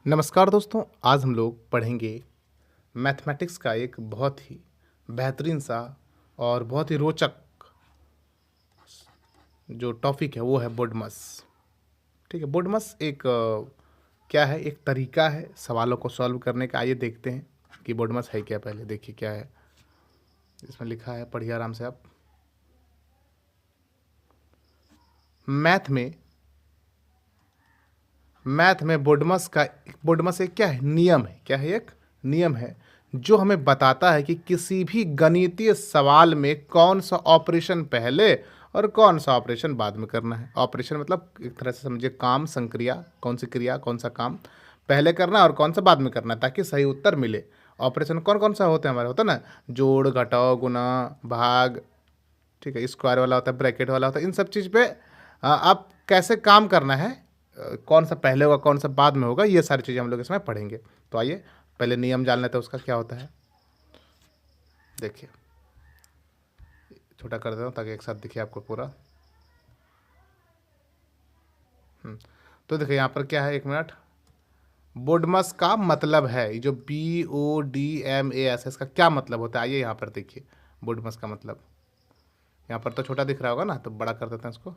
नमस्कार दोस्तों, आज हम लोग पढ़ेंगे मैथमेटिक्स का एक बहुत ही बेहतरीन सा और बहुत ही रोचक जो टॉपिक है वो है बोडमस। ठीक है, बोडमस एक क्या है, एक तरीका है सवालों को सॉल्व करने का। आइए देखते हैं कि बोडमस है क्या। पहले देखिए क्या है इसमें लिखा है, पढ़िए आराम से आप। मैथ में बोडमस एक क्या है, नियम है। क्या है? एक नियम है जो हमें बताता है कि किसी भी गणितीय सवाल में कौन सा ऑपरेशन पहले और कौन सा ऑपरेशन बाद में करना है। ऑपरेशन मतलब एक तरह से समझिए काम, संक्रिया, कौन सी क्रिया, कौन सा काम पहले करना है और कौन सा बाद में करना है, ताकि सही उत्तर मिले। ऑपरेशन कौन कौन सा होते हैं हमारे? होता है ना, जोड़, घटाओ, गुना, भाग। ठीक है, स्क्वायर वाला होता है, ब्रैकेट वाला होता है। इन सब चीज़ पे आप कैसे काम करना है, कौन सा पहले होगा कौन सा बाद में होगा, ये सारी चीज़ें हम लोग इसमें पढ़ेंगे। तो आइए पहले नियम जान लेते हैं उसका क्या होता है। देखिए, छोटा कर देता हूँ ताकि एक साथ दिखे आपको पूरा। तो देखिए यहाँ पर क्या है, एक मिनट। बोडमस का मतलब है, ये जो BODMAS है, इसका क्या मतलब होता है? आइए यहाँ पर देखिए बोडमस का मतलब। यहाँ पर तो छोटा दिख रहा होगा ना, तो बड़ा कर देते हैं इसको।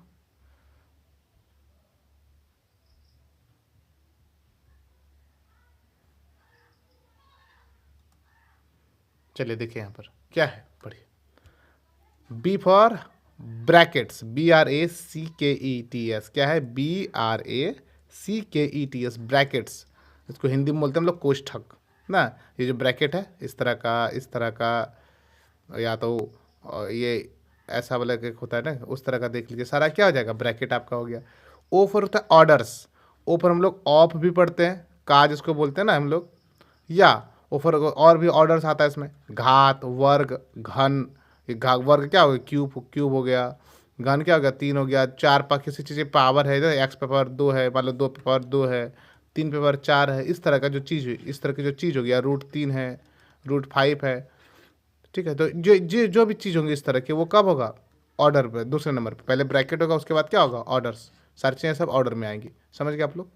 चलिए देखिए यहाँ पर क्या है, पढ़िए। B for brackets, BRACKETS। क्या है? BRACKETS, brackets. इसको हिंदी में बोलते हैं हम लोग कोष्ठक ना। ये जो ब्रैकेट है इस तरह का, या तो ये ऐसा वाला एक होता है ना, उस तरह का देख लीजिए। सारा क्या हो जाएगा, ब्रैकेट आपका हो गया। ओ फॉर होता है ऑर्डर्स। ओ पर हम लोग ऑफ भी पढ़ते हैं, का जिसको बोलते हैं ना हम लोग, या ऊपर और भी ऑर्डर्स आता है इसमें, घात, वर्ग, घन। ये वर्ग क्या हो गया, क्यूब हो गया। घन क्या हो गया, 3 हो गया। 4 पर किसी चीज़ की पावर है, एक्स पे पावर 2 है, मान लो 2 पे पावर 2 है, 3 पे पावर 4 है। इस तरह का जो चीज़ हुई, इस तरह की जो चीज़ हो गया, √3 है, √5 है। ठीक है, तो जो भी चीज़ होंगी इस तरह की, वो कब होगा, ऑर्डर पे, दूसरे नंबर पे। पहले ब्रैकेट होगा, उसके बाद क्या होगा, ऑर्डर्स। सारी चीज़ें सब ऑर्डर में आएंगी। समझ गए आप लोग?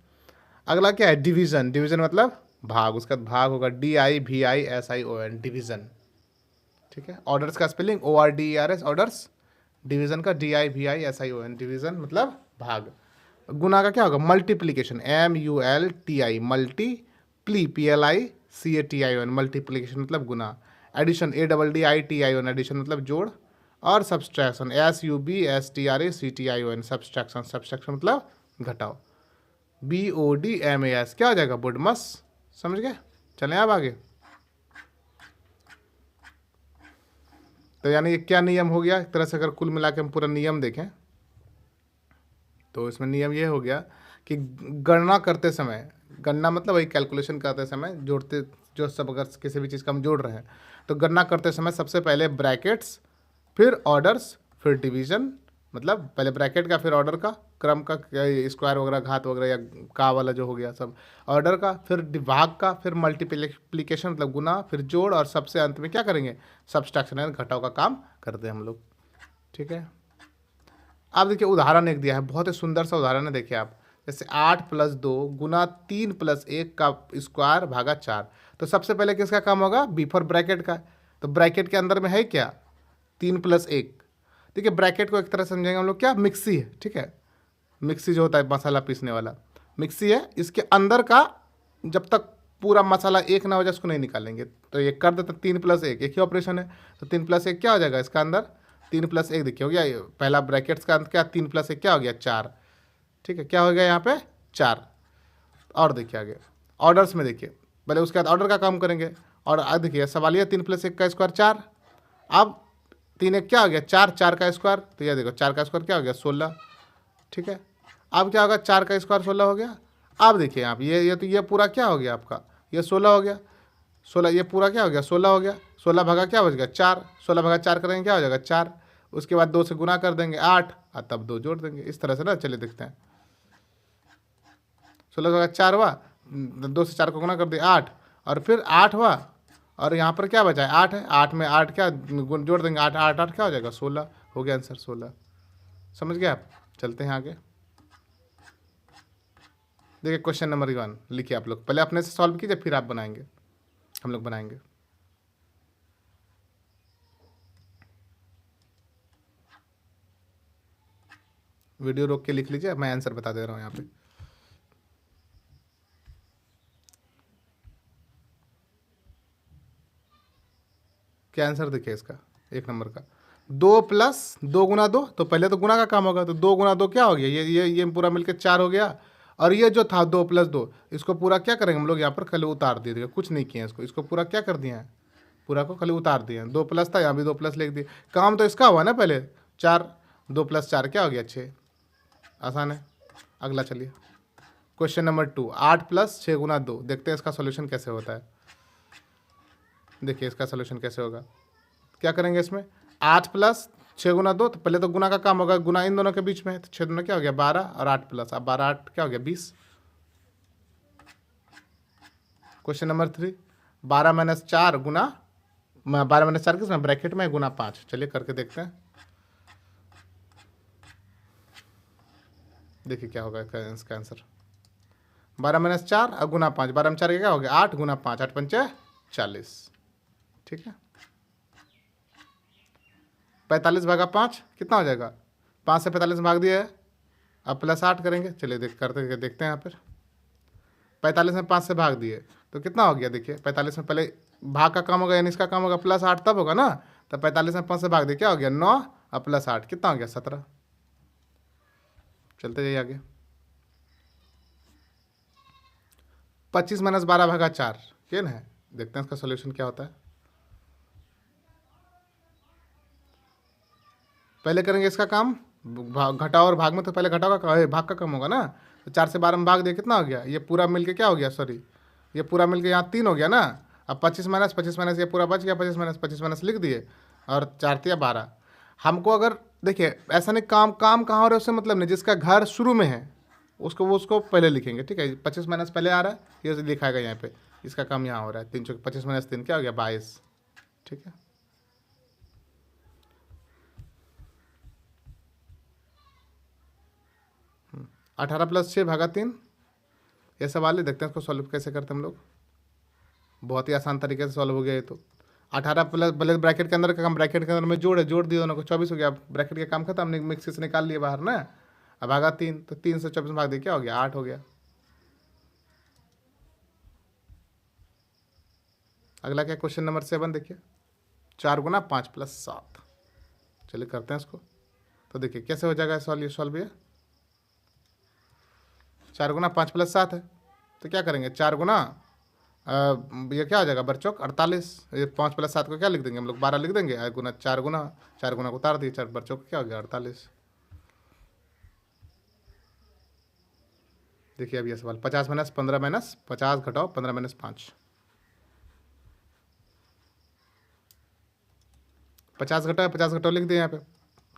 अगला क्या है, डिवीजन। डिवीजन मतलब भाग। उसका भाग होगा DIVISION, डिवीजन। ठीक है, ऑर्डर्स का स्पेलिंग ORDERS, ऑर्डर्स। डिवीजन का DIVISION, डिवीजन मतलब भाग। गुना का क्या होगा, मल्टीप्लीकेशन, MULTI, PLICATION, मल्टीप्लीकेशन मतलब गुना। एडिशन, ADDITION, एडिशन मतलब जोड़। और सब्सट्रैक्शन, SUBSTRACTION, सब्सट्रैक्शन। सब्सट्रैक्शन मतलब घटाओ। BODMAS क्या हो जाएगा, बोडमस। समझ गए? चलें अब आगे। तो यानी ये क्या नियम हो गया एक तरह से, अगर कुल मिला के हम पूरा नियम देखें तो इसमें नियम ये हो गया कि गणना करते समय, गणना मतलब वही कैलकुलेशन करते समय, जोड़ते, जो सब अगर किसी भी चीज़ का हम जोड़ रहे हैं तो गणना करते समय सबसे पहले ब्रैकेट्स, फिर ऑर्डर्स, फिर डिवीजन। मतलब पहले ब्रैकेट का, फिर ऑर्डर का, क्रम का, स्क्वायर वगैरह, घात वगैरह, या का वाला जो हो गया सब, ऑर्डर का, फिर भाग का, फिर मल्टीप्लिकेशन मतलब गुना, फिर जोड़, और सबसे अंत में क्या करेंगे, सब्सट्रैक्शन यानी घटाव का काम करते हैं हम लोग। ठीक है, आप देखिए उदाहरण एक दिया है, बहुत ही सुंदर सा उदाहरण है। देखिए आप, जैसे 8+2 गुना 3+1 का स्क्वायर भागा 4। तो सबसे पहले किसका काम होगा, बिफोर ब्रैकेट का। तो ब्रैकेट के अंदर में है क्या, 3+1। देखिए ब्रैकेट को एक तरह समझेंगे हम लोग, क्या, मिक्सी है। ठीक है, मिक्सी जो होता है मसाला पीसने वाला, मिक्सी है। इसके अंदर का जब तक पूरा मसाला एक ना हो जाए उसको नहीं निकालेंगे। तो ये कर देते 3+1, एक ही ऑपरेशन है। तो 3+1 क्या हो जाएगा इसका अंदर, 3+1 देखिए हो गया। ये पहला ब्रैकेट्स का अंत क्या, 3+1 क्या हो गया, 4। ठीक है, क्या हो गया यहाँ पे, 4। और देखिए आगे ऑर्डर्स में, देखिए पहले उसके बाद ऑर्डर का काम करेंगे। और देखिए सवाल ये, 3+1 का स्क्वायर 4। अब 3 1 क्या हो गया, 4, 4 का स्क्वायर। तो ये देखो 4 का स्क्वायर क्या हो गया, 16। ठीक है, अब क्या होगा, 4 का स्क्वायर 16 हो गया। अब देखिए आप, ये तो ये पूरा क्या हो गया आपका, ये 16 हो गया। 16, ये पूरा क्या हो गया, 16 हो गया। 16 भागा क्या बच गया, 4। 16 भागा 4 करेंगे क्या हो जाएगा, 4। उसके बाद 2 से गुना कर देंगे, 8, और तब 2 जोड़ देंगे। इस तरह से ना, चलिए देखते हैं। 16 भागा 4 हुआ, 2 से 4 को गुना कर दिया, 8, और फिर 8 हुआ। और यहाँ पर क्या बचा है, 8 है। 8 में 8 क्या जोड़ देंगे, 8 8 8 क्या हो जाएगा, 16 हो गया आंसर, 16। समझ गए आप? चलते हैं आगे। देखिए क्वेश्चन नंबर 1 लिखिए आप लोग, पहले अपने से सॉल्व कीजिए फिर आप बनाएंगे, हम लोग बनाएंगे। वीडियो रोक के लिख लीजिए, मैं आंसर बता दे रहा हूँ यहाँ पे। क्या आंसर देखिए इसका, 1 नंबर का 2 + 2 × 2, तो पहले तो गुना का काम होगा, तो 2 × 2 क्या हो गया, ये पूरा मिलकर 4 हो गया। और ये जो था 2 + 2, इसको पूरा क्या करेंगे हम लोग, यहाँ पर खाली उतार दिए, कुछ नहीं किए इसको पूरा क्या कर दिए हैं, पूरा को खाली उतार दिए। 2 प्लस था, यहाँ भी 2 प्लस लिख दिए, काम तो इसका हुआ ना पहले 4, 2 + 4 क्या हो गया 6, आसान है। अगला चलिए क्वेश्चन नंबर 2, 8 + 6 × 2, देखते हैं इसका सोल्यूशन कैसे होता है। देखिए इसका सोल्यूशन कैसे होगा, क्या करेंगे इसमें, 8 + 6 × 2, तो पहले तो गुना का काम होगा, गुना इन दोनों के बीच में है, तो 6 दूना क्या हो गया 12, और 8 प्लस, अब 12 8 क्या हो गया 20। क्वेश्चन नंबर 3, 12 - 4 × 12 - 4 किसमें, ब्रैकेट में गुना 5, चलिए करके देखते हैं। देखिए क्या होगा इसका आंसर, 12 - 4 और गुना 5, 12 में 4 क्या हो गया 8, गुना 5, 8 पंचे 40, ठीक है। 45/5 कितना हो जाएगा, 5 से 45 में भाग दिया है, अब +8 करेंगे, चलिए देखते हैं यहाँ पर। 45 में 5 से भाग दिए तो कितना हो गया, देखिए 45 में पहले भाग का काम होगा, यानी इसका काम होगा, +8 तब होगा ना, तो 45 में 5 से भाग दिए क्या हो गया 9, और +8 कितना हो गया 17। चलते जाइए आगे। 25 - 12/4 क्या है, देखते हैं इसका सोल्यूशन क्या होता है। पहले करेंगे इसका काम, घटाओ और भाग में, तो पहले घटाओ का भाग का काम होगा ना, तो 4 से 12 में भाग दिया कितना हो गया, ये पूरा मिलके क्या हो गया, सॉरी ये पूरा मिलके यहाँ 3 हो गया ना। अब 25 - 25 ये पूरा बच गया, 25 - 25 लिख दिए, और 4 × 3 = 12। हमको अगर देखिए ऐसा नहीं, काम काम कहाँ हो रहा है उससे मतलब नहीं, जिसका घर शुरू में है उसको पहले लिखेंगे, ठीक है। 25 - पहले आ रहा है, ये लिखाएगा यहाँ पे, इसका काम यहाँ हो रहा है 3 × 25 - 3 क्या हो गया 22, ठीक है। 18 + 6/3, ये सवाल है, देखते हैं इसको सॉल्व कैसे करते हैं हम लोग। बहुत ही आसान तरीके से सॉल्व हो गया ये तो। 18 प्लस भले ब्रैकेट के अंदर का काम ब्रैकेट के अंदर में जोड़ दिए दोनों को, 24 हो गया, ब्रैकेट का काम खत्म, हमने मिक्सी से निकाल लिया बाहर ना। अब भागा 3, तो 3 से 24 भाग दिए क्या हो गया 8 हो गया। अगला क्या, क्वेश्चन नंबर 7 देखिए, 4 × 5 + 7, चलिए करते हैं इसको। तो देखिए कैसे हो जाएगा सॉल्व ये 4 × 5 + 7 है, तो क्या करेंगे 4 गुना ये क्या हो जाएगा बरचौक 48, ये 5 + 7 को क्या लिख देंगे हम लोग 12 लिख देंगे, 4 गुना को उतार दिए, 4 बरचौक क्या हो गया 48। देखिए अब ये सवाल 50 - 15 - 50 घटाओ 15 - 5, 50 घटाओ 50 घटाओ लिख दिए यहाँ पे,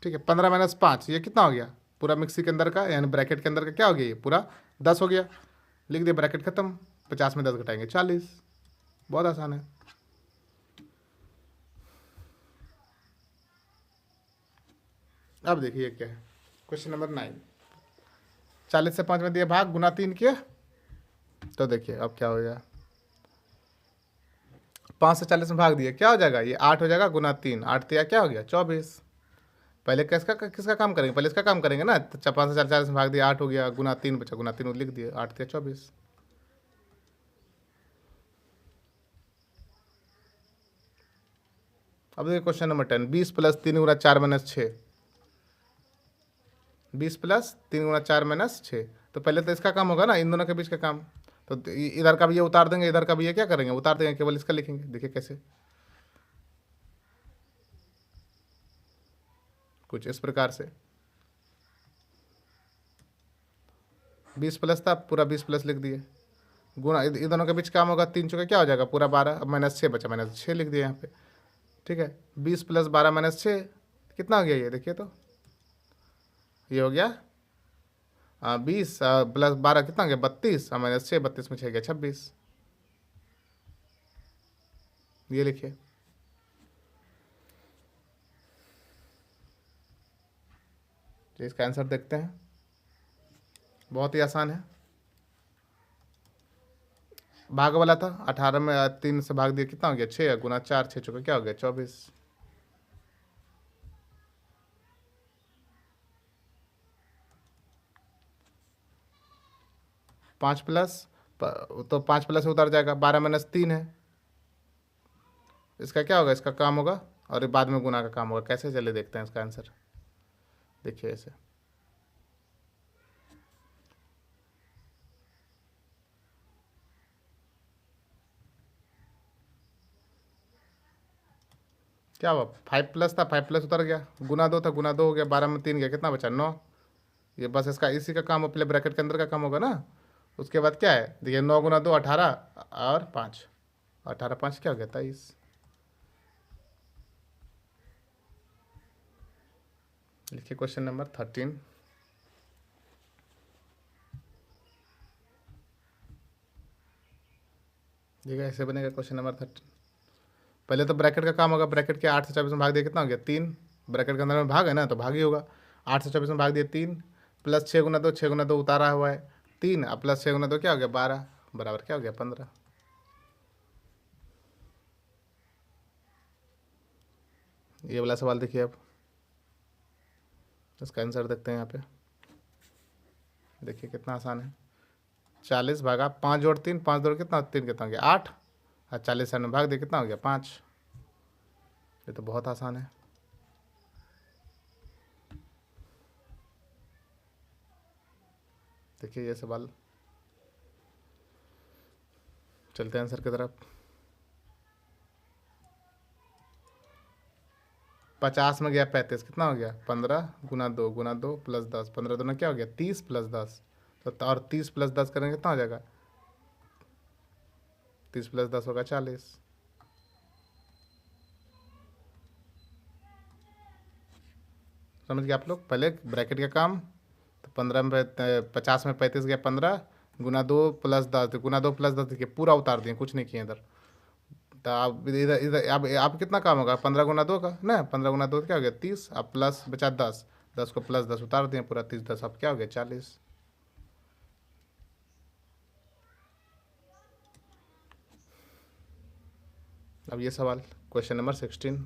ठीक है। 15 - 5 ये कितना हो गया, पूरा मिक्सी के अंदर का यानी ब्रैकेट के अंदर का क्या हो गया, ये पूरा 10 हो गया, लिख दिया ब्रैकेट खत्म। 50 में 10 घटाएंगे 40, बहुत आसान है। अब देखिए क्या है, क्वेश्चन नंबर 9, 40 से 5 में दिए भाग, गुना 3 किए, तो देखिए अब क्या हो गया, 5 से 40 में भाग दिए क्या हो जाएगा, ये 8 हो जाएगा, गुना 3 8 दिया क्या हो गया 24। पहले किसका काम करेंगे, पहले इसका काम करेंगे ना, तो 5 से 40 में भाग दिया 8 हो गया, गुना 3 बचा, गुना 3 लिख दिए, 8 दिया 24। अब देखिए क्वेश्चन नंबर 10, 20 + 3 × 4 - 6, 20 + 3 × 4 - 6, तो पहले तो इसका काम होगा ना, इन दोनों के बीच का काम, तो इधर का भी ये उतार देंगे, इधर का भी ये क्या करेंगे उतार देंगे, केवल इसका लिखेंगे। देखिए कैसे, कुछ इस प्रकार से 20 प्लस था, पूरा 20 प्लस लिख दिए, गुना इन दोनों के बीच काम होगा, 3 चौके क्या हो जाएगा पूरा 12, अब -6 बचा, -6 लिख दिया यहाँ पे, ठीक है। 20 + 12 - 6 कितना हो गया, ये देखिए तो ये हो गया 20 + 12 कितना हो गया 32, और -6 32 में 6 गया 26, ये लिखिए। तो इसका आंसर देखते हैं, बहुत ही आसान है। भाग वाला था, 18 में 3 से भाग दिया कितना हो गया 6, गुना 4, 6 चौके क्या हो गया 24। 5 प्लस तो 5 प्लस उतर जाएगा, 12 - 3 है, इसका क्या होगा, इसका काम होगा और ये बाद में गुना का काम होगा। कैसे, चले देखते हैं इसका आंसर। देखिए ऐसे क्या हुआ, 5 प्लस था, 5 प्लस उतर गया, गुना 2 था, गुना 2 हो गया, 12 में 3 गया, कितना बचा 9। ये बस इसका इसी का काम हो, पहले ब्रैकेट के अंदर का काम होगा ना। उसके बाद क्या है, देखिए 9 × 2 18 और 5, 18 5 क्या हो गया 23। लिखिए क्वेश्चन नंबर 13। ठीक है, ऐसे बनेगा क्वेश्चन नंबर 13। पहले तो ब्रैकेट का काम होगा, ब्रैकेट के 8 से 24 में भाग दिया कितना हो गया 3, ब्रैकेट के अंदर में भाग है ना तो भाग ही होगा। 8 से 24 में भाग दिया 3, प्लस 6 × 2, 6 × 2 उतारा हुआ है 3, अब प्लस 6 × 2 क्या हो गया 12, बराबर क्या हो गया 15। ये वाला सवाल देखिए, अब इसका आंसर देखते हैं यहाँ पे। देखिए कितना आसान है, 40 भागा 5 जोड़ 3, 5 जोड़ कितना 3 कितना हो गया 8, और 40 से में भाग दिया कितना हो गया 5। ये तो बहुत आसान है। देखिए ये सवाल, चलते हैं आंसर की तरफ। 50 में गया 35, कितना हो गया 15 × 2 प्लस 10, 15 दूना क्या हो गया 30 प्लस 10, तो और 30 प्लस 10 करेंगे कितना हो जाएगा, 30 प्लस 10 होगा 40। समझ गए आप लोग, पहले ब्रैकेट का काम, तो 15 में 50 में 35 गया 15, ×2 + 10, ×2 + 10 देखिए पूरा उतार दिए, कुछ नहीं किए इधर। तो आप इधर इधर आप कितना काम होगा 15 × 2 का ना, 15 × 2 क्या हो गया 30, अब प्लस बचा 10, 10 को प्लस 10 उतार दिए पूरा 30, 10 अब क्या हो गया 40। अब ये सवाल क्वेश्चन नंबर 16।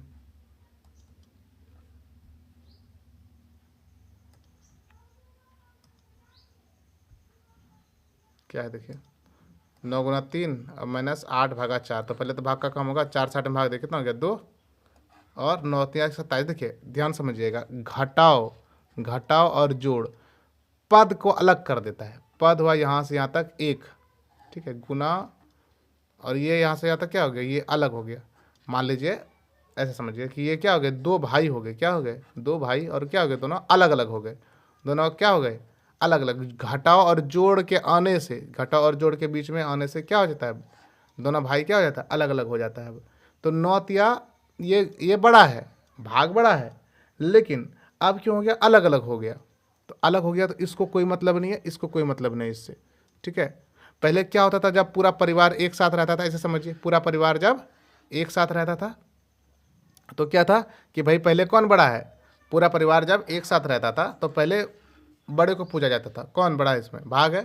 क्या है देखिए, 9 × 3 और -8/4, तो पहले तो भाग का काम होगा, 4 से 8 में भाग दे कितना हो गया 2, और 9 × 3 = 27। देखिए ध्यान समझिएगा, घटाओ, घटाओ और जोड़ पद को अलग कर देता है। पद हुआ यहाँ से यहाँ तक 1, ठीक है, गुना, और ये यहाँ से यहाँ तक क्या हो गया, ये अलग हो गया। मान लीजिए ऐसे समझिए कि ये क्या हो गए, 2 भाई हो गए, क्या हो गए 2 भाई, और क्या हो गए दोनों अलग अलग हो गए, दोनों क्या हो गए अलग अलग। घटाओ और जोड़ के आने से, घटाओ और जोड़ के बीच में आने से क्या हो जाता है, दोनों भाई क्या हो जाता है अलग अलग हो जाता है। अब तो 9 ये बड़ा है, भाग बड़ा है, लेकिन अब क्यों हो गया अलग अलग हो गया, तो अलग हो गया तो इसको कोई मतलब नहीं है, इसको कोई मतलब नहीं इससे, ठीक है। पहले क्या होता था, जब पूरा परिवार एक साथ रहता था, ऐसे समझिए पूरा परिवार जब एक साथ रहता था तो क्या था कि भाई पहले कौन बड़ा है, पूरा परिवार जब एक साथ रहता था तो पहले बड़े को पूजा जाता था, कौन बड़ा है इसमें भाग है,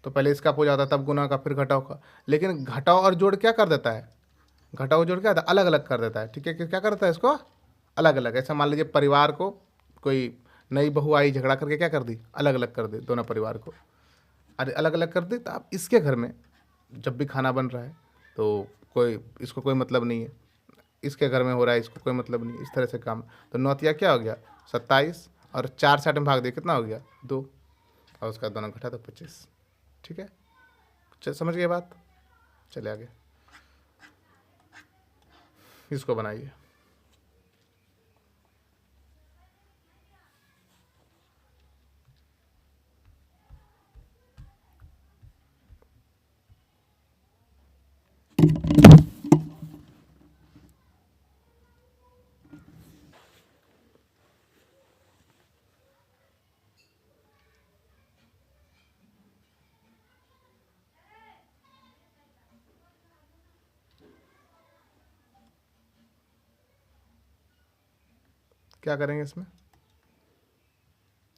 तो पहले इसका पूजा होता तब गुना का फिर घटाओ का। लेकिन घटाओ और जोड़ क्या कर देता है, घटाओ जोड़ क्या होता है अलग अलग कर देता है, ठीक है, क्या करता है इसको अलग अलग। ऐसा मान लीजिए परिवार को कोई नई बहू आई, झगड़ा करके क्या कर दी अलग अलग कर दी दोनों परिवार को, अरे अलग अलग कर दी, तो अब इसके घर में जब भी खाना बन रहा है तो कोई इसको कोई मतलब नहीं है, इसके घर में हो रहा है इसको कोई मतलब नहीं, इस तरह से काम। तो 9 क्या हो गया 27, और 4 से 8 में भाग दिया कितना हो गया 2, और उसका दोनों घटा तो 25, ठीक है। चल समझ गए बात, चले आगे, इसको बनाइए। क्या करेंगे इसमें,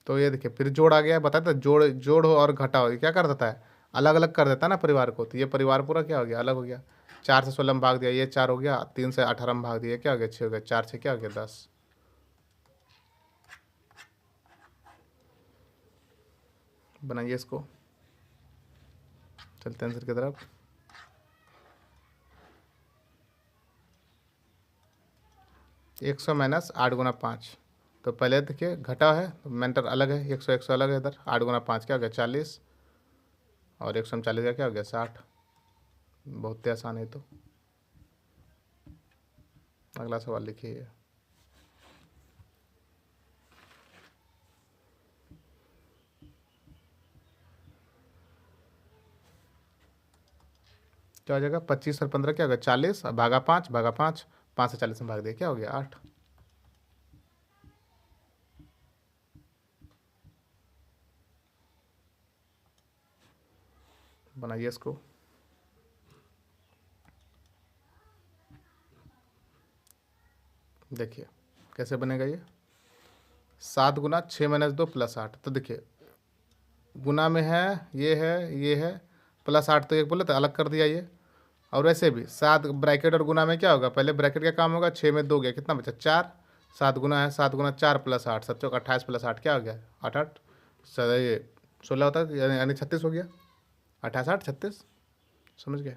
तो ये देखिए फिर जोड़ आ गया, बताया था जोड़, जोड़ हो और घटा हो, ये क्या कर देता है अलग अलग कर देता ना परिवार को, तो ये परिवार पूरा क्या हो गया, अलग हो गया। 4 से 16 में भाग दिया, ये 4 हो गया, 3 से 18 में भाग दिया, क्या हो गया 6 हो गया, 4 से क्या हो गया 10। बनाइए इसको, चलते हैं आंसर की तरफ। 100 माइनस 8 गुना 5, तो पहले देखिए घटा है तो मेंटर अलग है, 100 100 अलग है इधर, 8 गुना 5 क्या हो गया 40, और 140 का क्या हो गया 60। बहुत ही आसान है। तो अगला सवाल लिखिए। क्या हो जाएगा, 25 और 15 क्या हो गया 40, भागा 5 भागा 5, 5 से 40 में भाग दिया, क्या हो गया 8। बनाइए इसको। देखिए कैसे बनेगा ये, 7 गुना 6 माइनस 2 प्लस 8, तो देखिए गुना में है, ये है प्लस 8, तो एक बोले तो अलग कर दिया ये। और वैसे भी 7 ब्रैकेट और गुना में क्या होगा, पहले ब्रैकेट का काम होगा, 6 में 2 गया, कितना बचा 4, 7 गुना है, 7 गुना 4 प्लस 8, 7 चौक 28 प्लस 8 क्या हो गया 8 8, ये 16 होता है, यानी 36 हो गया, 28 8 36, समझ गए।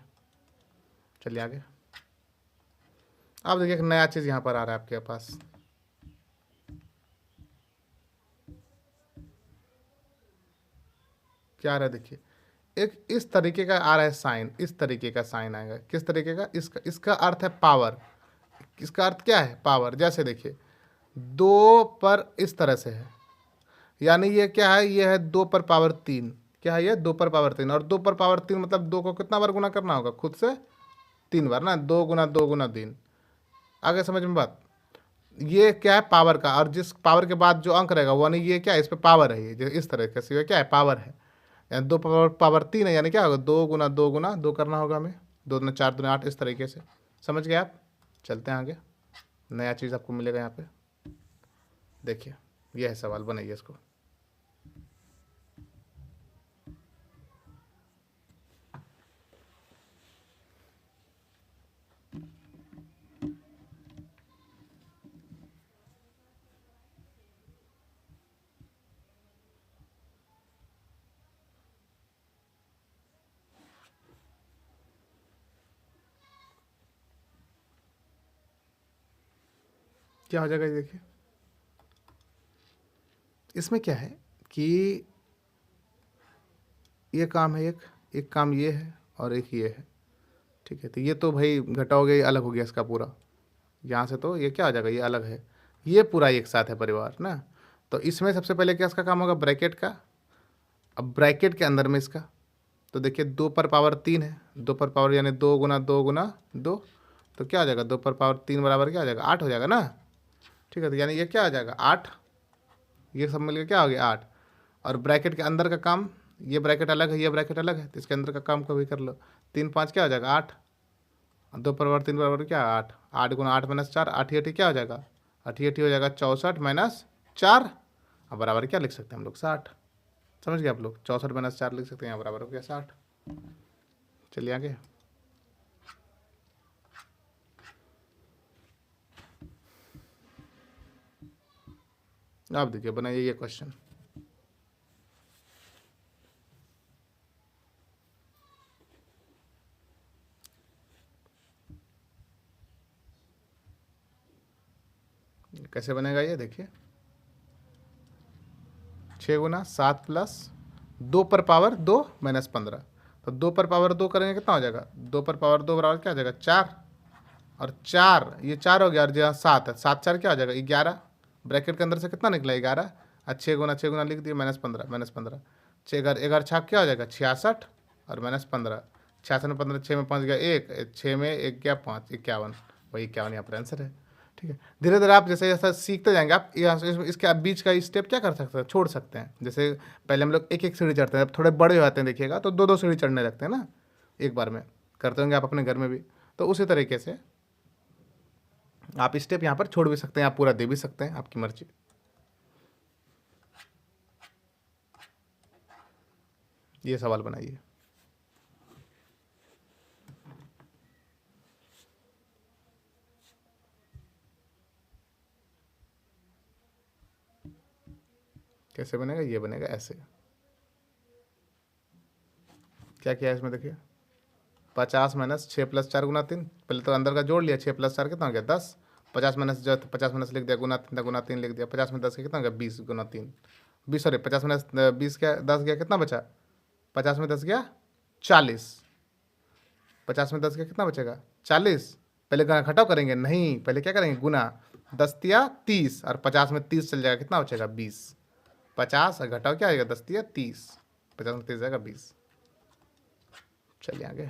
चलिए आगे। अब देखिए एक नया चीज़ यहाँ पर आ रहा है आपके पास, क्या आ रहा है देखिए, एक इस तरीके का आ रहा है साइन, इस तरीके का साइन आएगा, किस तरीके का, इसका अर्थ है पावर, इसका अर्थ क्या है पावर। जैसे देखिए 2 पर इस तरह से है, यानी ये क्या है, ये है 2 पर पावर 3, क्या है ये 2 पर पावर 3, और 2 पर पावर 3 मतलब 2 को कितना बार गुना करना होगा, खुद से 3 बार ना, 2 गुना 2 गुना 3। आगे समझ में बात, ये क्या है पावर का, और जिस पावर के बाद जो अंक रहेगा वो नहीं, ये क्या है, इस पे पावर है, ये इस तरह से क्या है पावर है, यानी 2 पावर पावर 3 है, यानी क्या होगा 2 गुना 2 करना होगा हमें, 2 दूना 4 दूना 8, इस तरीके से। समझ गए आप। चलते हैं आगे, नया चीज़ आपको मिलेगा यहाँ पे। देखिए ये है सवाल, बनाइए इसको। क्या हो जाएगा ये देखिए, इसमें क्या है कि ये काम है, एक काम ये है और एक ये है, ठीक है। तो ये तो भाई घटा हो गया, ये अलग हो गया इसका पूरा, यहाँ से तो ये क्या हो जाएगा, ये अलग है, ये पूरा एक साथ है परिवार ना। तो इसमें सबसे पहले क्या इसका काम होगा, ब्रैकेट का। अब ब्रैकेट के अंदर में इसका, तो देखिए 2 पर पावर 3 है, 2 पर पावर यानी 2 गुना 2 गुना 2, तो क्या हो जाएगा 2 पर पावर 3 बराबर क्या हो जाएगा 8 हो जाएगा ना, ठीक है। तो यानी ये क्या हो जाएगा 8, ये सब मिलकर क्या हो गया 8। और ब्रैकेट के अंदर का काम, ये ब्रैकेट अलग है, ये ब्रैकेट अलग है, तो इसके अंदर का काम कभी कर लो, 3 5 क्या हो जाएगा 8, 2 पर 3 बराबर क्या 8, 8 गुना 8 माइनस 4, 8 8 क्या हो जाएगा, 8 8 हो जाएगा 64 माइनस 4, अब बराबर क्या लिख सकते हैं हम लोग 60। समझ गए आप लोग, 64 माइनस 4 लिख सकते हैं, यहाँ बराबर हो गया 60। चलिए आगे। आप देखिए बनाइए ये क्वेश्चन। कैसे बनेगा ये देखिए, 6 गुना 7 प्लस 2 पर पावर 2 माइनस 15, तो 2 पर पावर 2 करेंगे कितना हो जाएगा, 2 पर पावर 2 बराबर क्या हो जाएगा 4, और 4 ये 4 हो गया, और जहाँ 7 है 7 4 क्या हो जाएगा 11, ब्रैकेट के अंदर से कितना निकला 11, और 6 गुना लिख दिए माइनस 15 6 11 छाप क्या हो जाएगा 66, और माइनस 15, 66 में 15, 6 में 5 गया 1, 6 में 1 गया 5, 51, वही 51 यहाँ पर आंसर है। ठीक है, धीरे धीरे आप जैसे जैसा सीखते जाएंगे आप यहाँ इसके आप बीच का स्टेप क्या कर सकते हैं, छोड़ सकते हैं। जैसे पहले हम लोग एक एक सीढ़ी चढ़ते हैं, अब थोड़े बड़े हो जाते हैं देखिएगा तो 2 2 सीढ़ी चढ़ने लगते हैं ना, एक बार में करते होंगे आप अपने घर में भी। तो उसी तरीके से आप स्टेप यहाँ पर छोड़ भी सकते हैं, आप पूरा दे भी सकते हैं, आपकी मर्जी। ये सवाल बनाइए। कैसे बनेगा, ये बनेगा ऐसे। क्या किया इसमें देखिए, 50 माइनस 6 + 4 × 3, पहले तो अंदर का जोड़ लिया, 6 + 4 कितना हो गया 10, 50 माइनस जो 50 माइनस लिख दिया, गुना 3 लिख दिया, 50 में 10 का कितना हो गया 20 × 3, 20 सॉरी 50 माइनस 20 क्या 10 गया कितना बचा, 50 में 10 गया 40, 50 में 10 गया कितना बचेगा 40। पहले घटाव करेंगे नहीं, पहले क्या करेंगे गुना, 10 तिया 30 और 50 में 30 चल जाएगा कितना बचेगा 20, 50 और घटाव क्या आएगा 10 तिया 30, 50 में 30 जाएगा 20। चलिए आगे,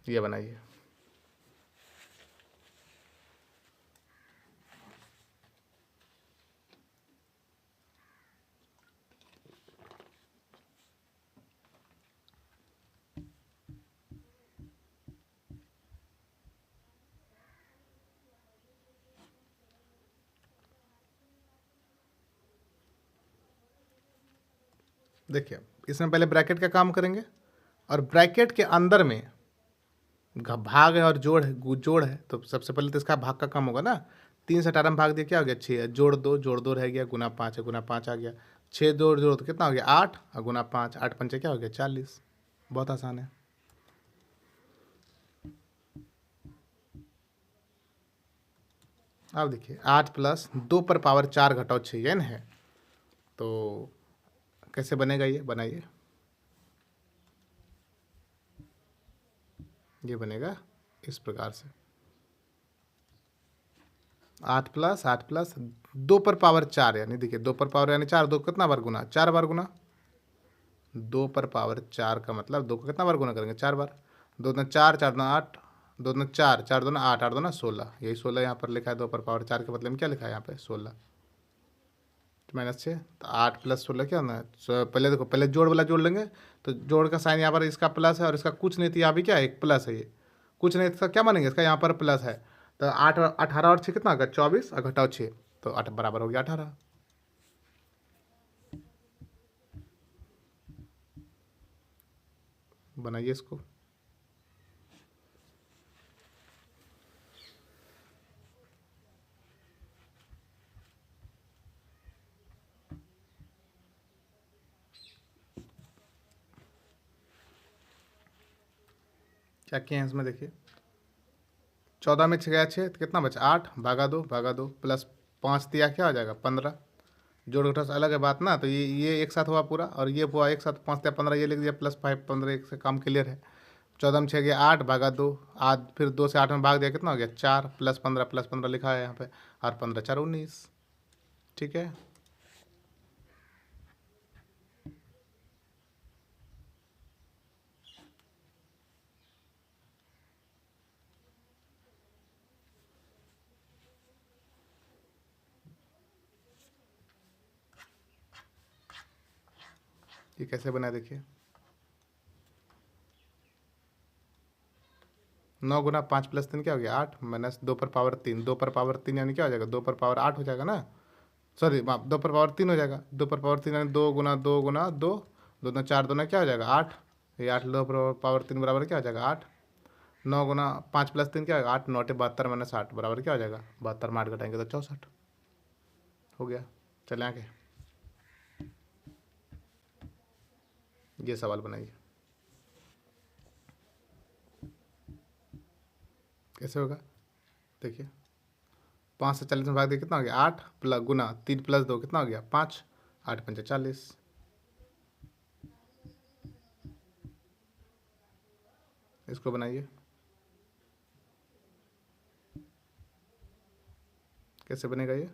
ये बनाइए। देखिए इसमें पहले ब्रैकेट का काम करेंगे, और ब्रैकेट के अंदर में भाग है और जोड़ है, तो सबसे पहले तो इसका भाग का काम होगा ना। 3 से 18 में भाग दिया क्या हो गया 6 है, जोड़ दो रह गया, गुना 5 है, गुना 5 आ गया, 6 जोड़ तो कितना हो गया 8 और गुना 5, 8 पंचे क्या हो गया 40। बहुत आसान है। अब देखिए 8 + 2 पर पावर 4 घटाओ 6 ये है, तो कैसे बनेगा ये बनाइए। ये बनेगा इस प्रकार से, 8 + 2 पर पावर 4, यानी देखिए 2 पर पावर यानी 4, 2 कितना बार गुना 4 बार गुना, 2 पर पावर 4 का मतलब 2 को कितना बार गुना करेंगे 4 बार, 2 दूना 4, 4 दूना 8, 2 दूना 4, 4 दूना 8, 8 दूना 16, यही 16 यहाँ पर लिखा है। 2 पर पावर 4 के बदले में क्या लिखा है यहाँ पे 16 -6, तो 8 + 16 क्या होना है। पहले देखो, पहले जोड़ वाला जोड़ लेंगे, तो जोड़ का साइन यहाँ पर इसका प्लस है और इसका कुछ नहीं, तो यहाँ भी क्या है एक प्लस है, ये कुछ नहीं इसका क्या मानेंगे, इसका यहाँ पर प्लस है, तो 8 18 और 6 कितना होगा 24 और घटाओ 6, तो 8 बराबर हो गया 18। बनाइए इसको। क्या किए हैं इसमें देखिए, 14 में 6 गया 6, तो कितना बचा 8 भागा 2 प्लस 5 दिया क्या हो जाएगा 15, जोड़ घटाव से अलग है बात ना, तो ये एक साथ हुआ पूरा, और ये हुआ एक साथ, 5 दिया 15 ये लिख दिया प्लस 5 15, एक से काम क्लियर है। 14 में 6 गया 8 भागा 2, आज फिर 2 से 8 में भाग दिया कितना हो गया 4 प्लस 15 लिखा है यहाँ पे, और 15 4 19। ठीक है, ये कैसे बना देखिए, 9 गुना 5 + 3 क्या हो गया 8, माइनस 2 पर पावर 3, 2 पर पावर 3 यानी क्या हो जाएगा 2 पर पावर 8 हो जाएगा ना, सॉरी 2 पर पावर 3 हो जाएगा, 2 पर पावर 3 यानी 2 गुना 2 गुना 2, 2 दूना 4 दूना क्या हो जाएगा 8, ये 8 2 पर पावर 3 बराबर क्या हो जाएगा 8, 9 गुना 5 + 3 क्या होगा 8, 9 72 -8 बराबर क्या हो जाएगा 72 में 8 घटाएंगे तो 64 हो गया। चले आगे, ये सवाल बनाइए। कैसे होगा देखिए, 5 से 40 में भाग दिया कितना हो गया 8 प्लस गुना 3 + 2 कितना हो गया 5, 8 पंचे 40। इसको बनाइए, कैसे बनेगा ये,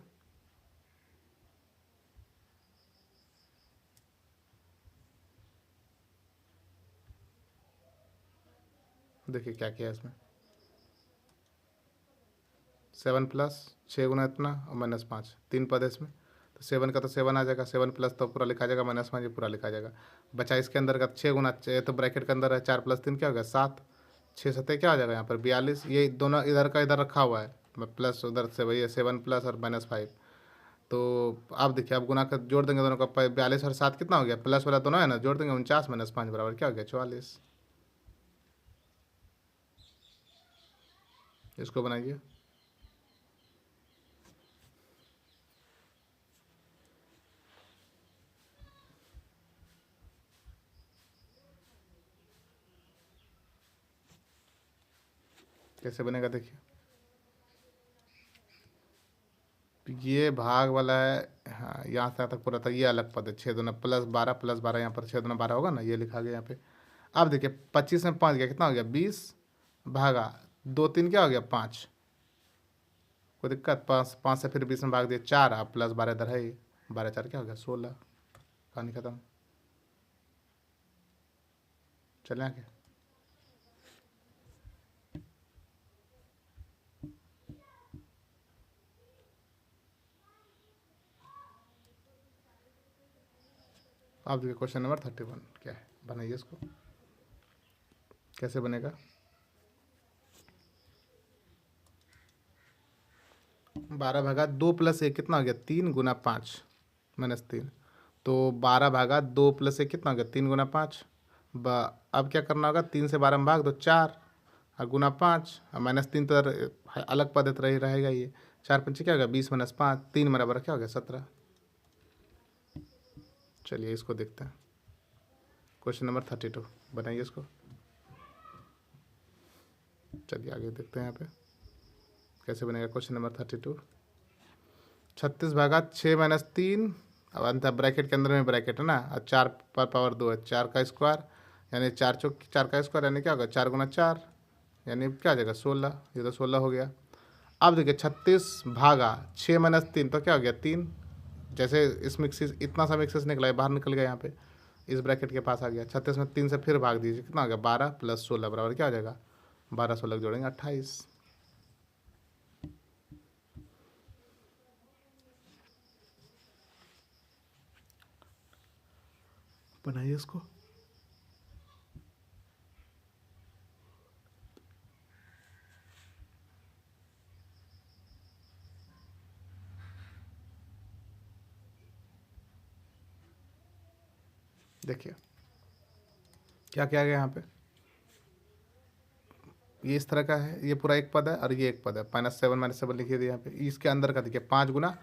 देखिए क्या किया इसमें, 7 + 6 गुना इतना और -5, 3 पद है इसमें, तो 7 का तो 7 आ जाएगा, 7 प्लस तो पूरा लिखा जाएगा, -5 ये पूरा लिखा जाएगा। बचा इसके अंदर का 6 गुना, तो ब्रैकेट के अंदर है 4 + 3 क्या हो गया 7, 6 7 क्या हो जाएगा यहाँ पर 42, ये दोनों इधर का इधर रखा हुआ है, प्लस उधर से वही है 7 प्लस और -5, तो आप देखिए आप गुना कर जोड़ देंगे दोनों का, 42 और 7 कितना हो गया प्लस वाला दोनों है ना, जोड़ देंगे 49 -5 बराबर क्या हो गया 44। इसको बनाइए, कैसे बनेगा देखिए, ये भाग वाला है, हाँ यहाँ से यहाँ तक पूरा था, ये अलग पद है, 6 दूना +12 यहाँ पर 6 दूना 12 होगा ना, ये लिखा गया यहाँ पे। अब देखिए 25 में 5 गया, कितना हो गया 20, भागा 2 3 क्या हो गया 5, कोई दिक्कत, 5 से फिर 20 में भाग दिया 4, अब +12 इधर है ही, 12 4 क्या हो गया 16, कहानी खत्म। चलें आगे। अब देखिए क्वेश्चन नंबर 31 क्या है, बनाइए इसको, कैसे बनेगा। 12 भागा 2 + 1 कितना हो गया 3 × 5 -3, तो 12 भागा 2 + 1 कितना हो गया 3 × 5। अब क्या करना होगा, 3 से 12 में भाग दो 4, और गुना 5, और -3 तो अलग पद रही रहेगा ये, 4 × 5 क्या होगा 20 - 5, 3 बराबर क्या हो गया 17। चलिए इसको देखते हैं, क्वेश्चन नंबर 32 बनाइए इसको। चलिए आगे देखते हैं यहाँ पे कैसे बनेगा क्वेश्चन नंबर 32। 36 भागा 6 - 3, अब अंत ब्रैकेट के अंदर में ब्रैकेट है ना, और 4 पर पावर 2 है, 4 का स्क्वायर यानी 4 चौक 4 का स्क्वायर यानी क्या होगा 4 × 4 यानी क्या आ जाएगा 16, ये तो 16 हो गया। अब देखिए 36 भागा 6 - 3 तो क्या हो गया 3, जैसे इस मिक्सिस इतना सा मिक्सिस निकला है बाहर निकल गया यहाँ पे, इस ब्रैकेट के पास आ गया। 36 में 3 से फिर भाग दीजिए, कितना हो गया 12 + 16 बराबर क्या हो जाएगा 12 16 जोड़ेंगे 28। बनाइए इसको। देखिए क्या किया गया यहाँ पे, ये इस तरह का है, ये पूरा एक पद है और ये एक पद है, -7 लिखिए दिया यहाँ पे। इसके अंदर का देखिए 5 गुना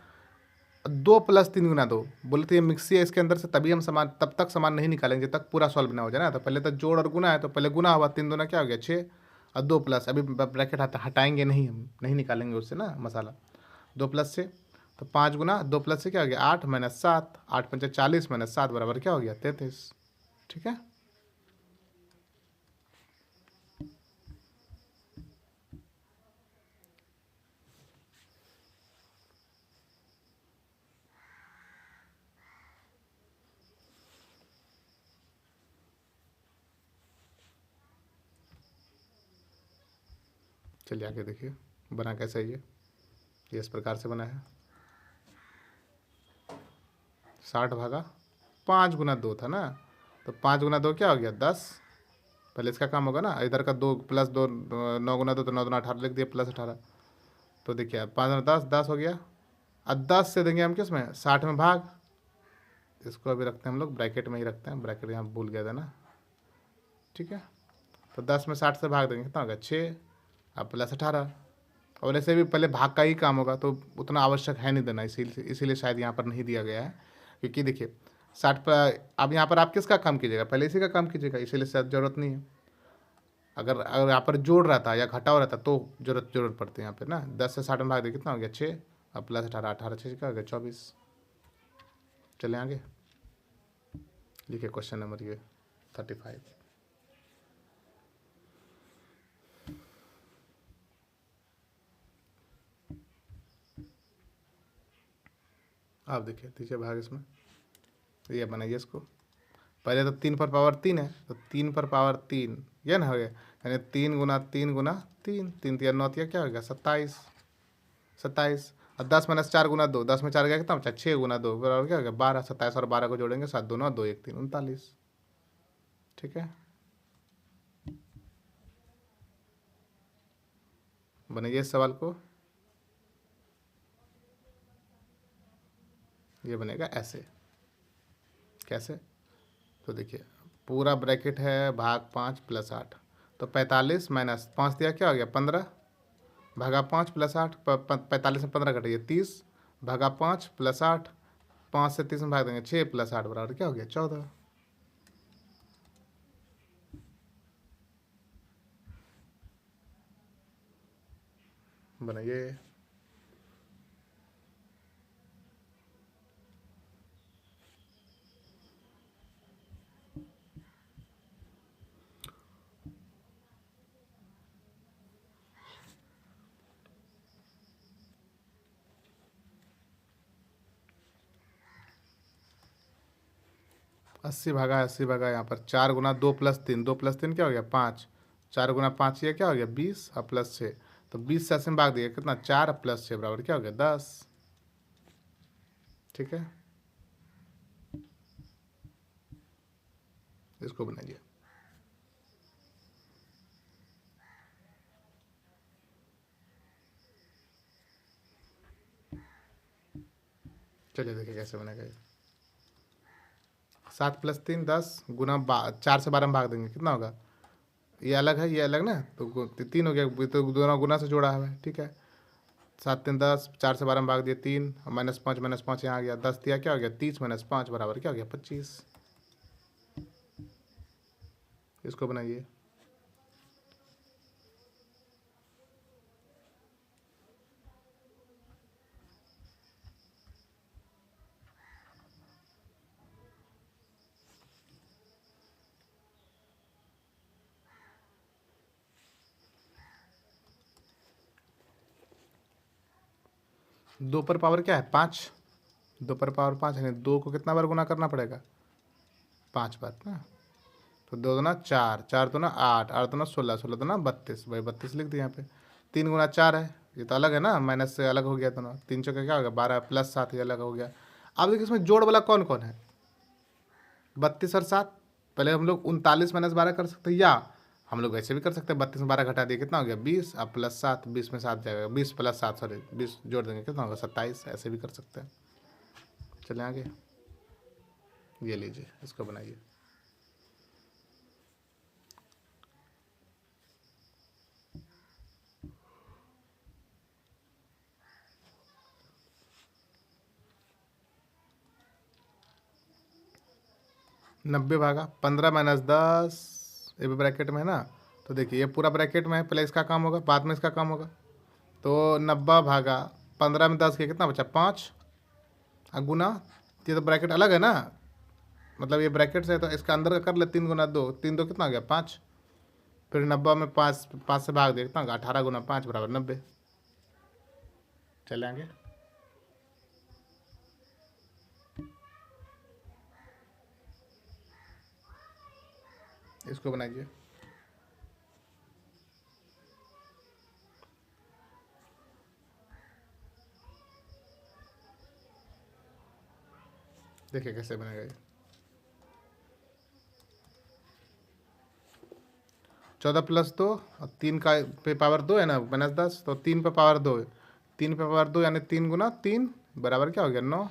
2 + 3 × 2, बोले तो ये मिक्सी है इसके अंदर से, तभी हम समान तब तक समान नहीं निकालेंगे जब तक पूरा सॉल्व ना हो जाए ना। तो पहले तो जोड़ और गुना है, तो पहले गुना हुआ 3 दूना क्या हो गया 6, और 2 प्लस, अभी ब्रैकेट हटाएंगे नहीं, हम नहीं निकालेंगे उससे ना मसाला, 2 + से, तो 5 गुना 2 + से क्या हो गया 8 - 7, 8 × 5 = 40 - 7 बराबर क्या हो गया 33। ठीक है, चलिए आगे देखिए बना कैसा है ये इस प्रकार से बना है। 60 भागा 5 × 2 था ना, तो 5 × 2 क्या हो गया 10, पहले इसका काम होगा ना, इधर का 2 + 2 9 × 2 तो 9 दूना 18 लिख दिया +18, तो देखिए 5 × 10 10 हो गया। अब 10 से देंगे हम किस में 60 में भाग, इसको अभी रखते हैं हम लोग ब्रैकेट में ही रखते हैं, ब्रैकेट यहाँ भूल गया था ना। ठीक है, तो 10 में 60 से भाग देंगे कितना होगा 6, अब +18, और ऐसे भी पहले भाग का ही काम होगा तो उतना आवश्यक है नहीं देना, इसीलिए शायद यहाँ पर नहीं दिया गया है, क्योंकि देखिए 60 पर अब यहाँ पर आप किसका काम कीजिएगा, पहले इसी का काम कीजिएगा, इसीलिए शायद ज़रूरत नहीं है। अगर अगर यहाँ पर जोड़ रहता या घटा हो रहता तो जरूरत पड़ती है यहाँ पे ना। 10 से 60 में भाग दे कितना हो गया 6, अब +18 18 6 क्या हो गया 24। चले आगे लिखिए क्वेश्चन नंबर ये 35। आप देखिए दीजिए भाग इसमें, ये बनाइए इसको। पहले तो 3 पर पावर 3 है, तो 3 पर पावर 3 ये ना हो गया, यानी 3 × 3 × 3, 3 3 9 क्या हो गया 27 27, और 10 - 4 × 2, 10 में 4 गया कितना बचा 6 × 2 बराबर क्या हो गया 12, 27 और 12 को जोड़ेंगे 7 2 9 2 1 3 39। ठीक है, बनाइए इस सवाल को, ये बनेगा ऐसे, कैसे, तो देखिए पूरा ब्रैकेट है भाग 5 + 8, तो 45 - 5 दिया क्या हो गया 15, भागा 5 + 8, 45 में 15 घटाइए 30, भागा 5 + 8, 5 से 30 में भाग देंगे 6 + 8 बराबर क्या हो गया 14। बनाइए। अस्सी भागा यहाँ पर 4 गुना 2 + 3, 2 + 3 क्या हो गया 5, 4 गुना 5 ये क्या हो गया 20 और +6, तो 20 से 80 में भाग दिया कितना 4 + 6 बराबर क्या हो गया 10। ठीक है, इसको बनाइए। चलिए देखिए कैसे बनेगा ये। 7 + 3 10 गुना 4 से 12 में भाग देंगे कितना होगा, ये अलग है ये अलग ना, तो 3 हो गया, ये तो दोनों गुना से जोड़ा है। ठीक है, 7 3 10, 4 से 12 में भाग दिया 3, -5 यहाँ आ गया 10 दिया क्या हो गया 30 - 5 बराबर क्या हो गया 25। इसको बनाइए। दो पर पावर क्या है 5, 2 पर पावर 5 यानी 2 को कितना बार गुना करना पड़ेगा 5 बार ना, तो 2 दूना 4, 4 दूना 8, 8 दूना 16, 16 दूना 32, भाई 32 लिख दिया यहाँ पे। 3 गुना 4 है, ये तो अलग है ना, माइनस से अलग हो गया दोनों, 3 चौके क्या हो गया 12 +7 ये अलग हो गया। अब देखिए इसमें जोड़ वाला कौन कौन है 32 और 7, पहले हम लोग 39 - 12 कर सकते हैं, या हम लोग वैसे भी कर सकते हैं 32 में 12 घटा दिए कितना हो गया 20 और +7, 20 में 7 जाएगा 20 + 7 सॉरी 20 जोड़ देंगे कितना होगा 27, ऐसे भी कर सकते हैं। चले आगे, ये लीजिए इसको बनाइए। 90 भागा 15 - 10 ये भी ब्रैकेट में है ना, तो देखिए ये पूरा ब्रैकेट में है, पहले इसका काम होगा बाद में इसका काम होगा। तो 90 भागा 15 में 10 के कितना बचा 5, और गुना, ये तो ब्रैकेट अलग है ना, मतलब ये ब्रैकेट से है तो इसका अंदर का कर ले 3 गुना 2, 3 2 कितना हो गया 5, फिर 90 में 5 से भाग दिया कितना होगा 18 × 5 बराबर 90। चले आगे, इसको बनाइए। देखिए कैसे बनेगा ये। 14 + 2 और 3 का पे पावर 2 है ना -10, तो 3 पे पावर 2, 3 पे पावर 2 यानी 3 × 3 बराबर क्या हो गया 9,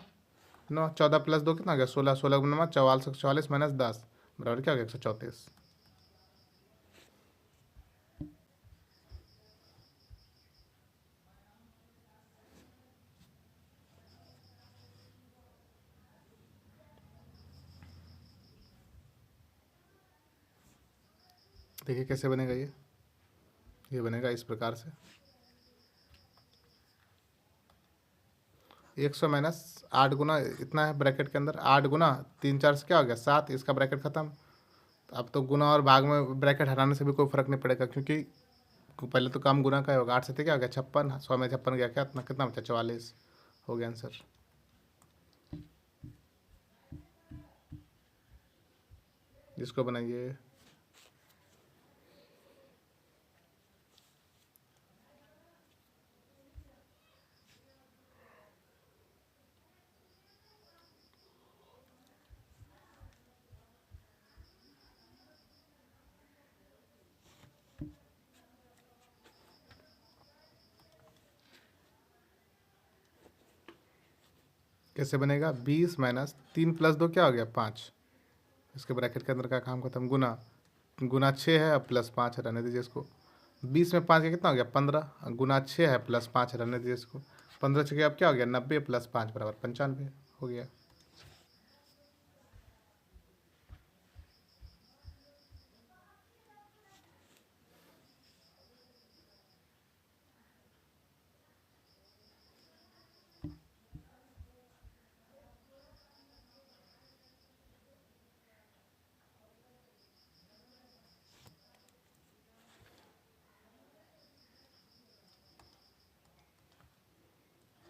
9 14 + 2 कितना हो गया 16, 16 × 44 44 -10 बराबर क्या हो गया 134। देखिए कैसे बनेगा ये बनेगा इस प्रकार से। 100 - 8 गुना इतना है ब्रैकेट के अंदर, 8 गुना 3 4 से क्या हो गया 7, इसका ब्रैकेट खत्म। तो अब तो गुना और भाग में ब्रैकेट हटाने से भी कोई फर्क नहीं पड़ेगा, क्योंकि पहले तो काम गुना का ही होगा। 8 से क्या हो गया 56, 100 में 56 गया क्या इतना कितना बचा 44, हो गया आंसर। जिसको बनाइए। कैसे बनेगा 20 - 3 + 2 क्या हो गया 5, इसके ब्रैकेट के अंदर का काम खत्म। गुना, गुना 6 है +5 है, रहने दीजिए इसको। 20 में 5 का कितना हो गया 15, गुना 6 है +5 है, रहने दीजिए इसको। 15 छः अब क्या हो गया 90 + 5 बराबर 95 हो गया।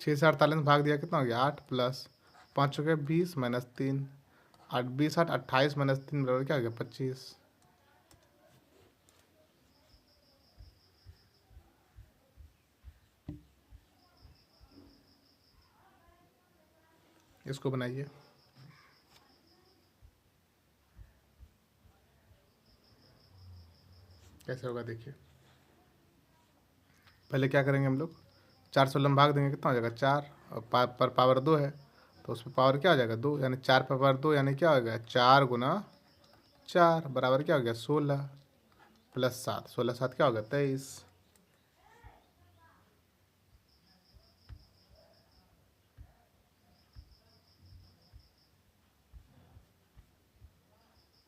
6 से 48 भाग दिया कितना हो गया 8 प्लस 5 हो गया 20 माइनस 3 8 20 8 28 माइनस 3 बराबर क्या हो गया 25। इसको बनाइए। कैसे होगा देखिए। पहले क्या करेंगे हम लोग 4 से भाग देंगे कितना हो जाएगा 4 और पर पावर 2 है तो उसमें पावर क्या हो जाएगा 2 यानी 4 पर पावर 2 यानी क्या हो गया 4 गुना 4 बराबर क्या हो गया 16 प्लस 7 16 7 क्या हो गया 23।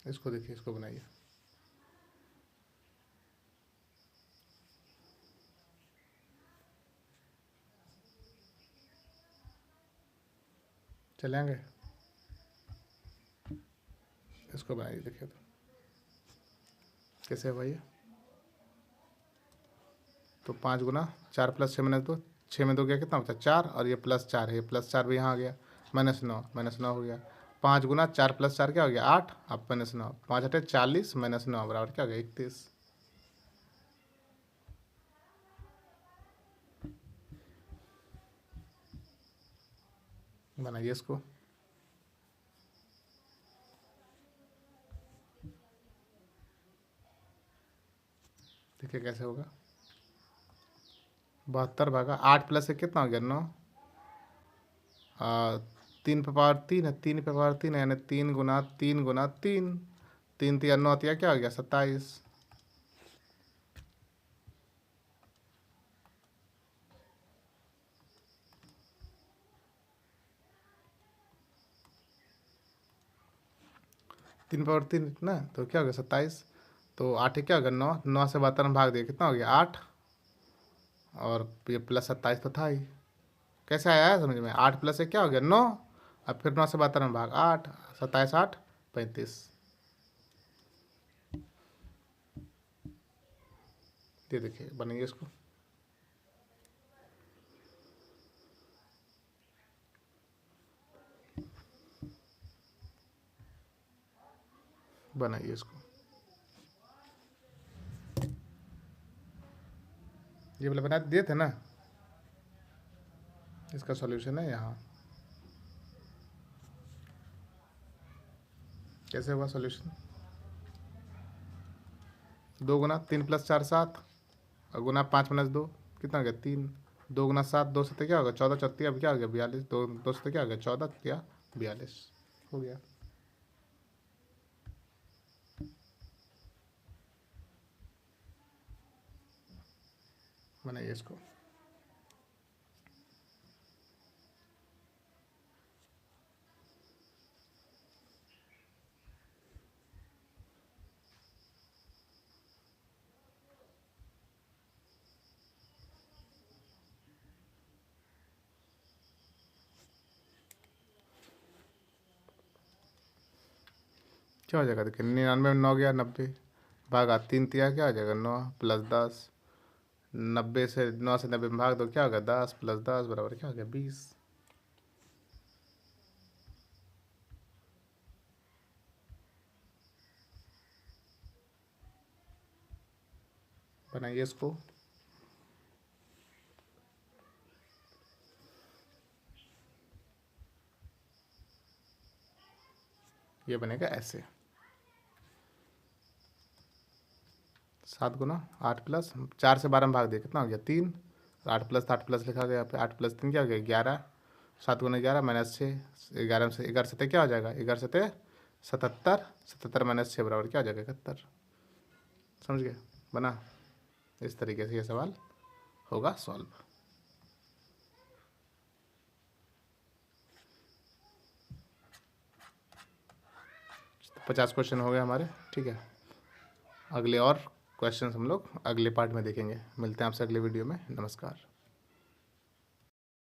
इसको देखिए इसको बनाइए। चलेंगे इसको बनाइए देखिए तो कैसे भाई। तो 5 गुना 4 प्लस 6 माइनस 2 6 में 2 गया कितना बचा 4 और ये प्लस 4 है ये प्लस 4 भी यहाँ आ गया -9 हो गया 5 गुना 4 प्लस 4 क्या हो गया 8 अब -9 5 8 40 -9 बराबर क्या हो गया 31। बनाइए इसको। देखिए कैसे होगा 72 भागा 8 प्लस 1 कितना हो गया 9 3 पे पावर 3 है 3 पे पावर 3 है यानी 3 गुना 3 गुना 3 3 3 9 क्या हो गया 27। 3 पावर 3 ना तो क्या हो गया 27 तो 8 क्या हो गया 9 9 से 72 में भाग दिया कितना हो गया 8 और ये प्लस 27 तो था ही। कैसे आया है समझ में 8 प्लस 1 क्या हो गया 9 अब फिर 9 से 72 में भाग 8 27 8 35। ये देखिए बनाइए इसको। बनाइए इसको। ये वाला बना दिए थे ना इसका सॉल्यूशन है यहाँ। कैसे हुआ सॉल्यूशन 2 गुना 3 प्लस 4 7 और गुना 5 माइनस 2 कितना हो गया 3 2 गुना 7 2 से क्या होगा 14 चौथी अब क्या हो गया 42 2 2 से क्या हो गया 14 या 42 हो गया। बनाइए इसको। क्या हो जाएगा देखिए 99 में 9 गया 90 भागा 3 तिया क्या हो जाएगा 9 प्लस 10 90 से 9 से 90 में भाग दो क्या होगा 10 प्लस 10 बराबर क्या हो गया 20। बनाइए इसको। ये बनेगा ऐसे 7 गुना 8 प्लस 4 से 12 में भाग दिया कितना हो गया 3 8 प्लस लिखा गया यहाँ पे 8 प्लस 3 क्या हो गया 11 7 गुना 11 माइनस 6 11 से 11 सतह क्या हो जाएगा 11 सतह 77 77 माइनस 6 बराबर क्या हो जाएगा 71। समझ गए बना। इस तरीके से ये सवाल होगा सॉल्व। 50 क्वेश्चन हो गए हमारे ठीक है। अगले और क्वेश्चन हम लोग अगले पार्ट में देखेंगे। मिलते हैं आपसे अगले वीडियो में। नमस्कार।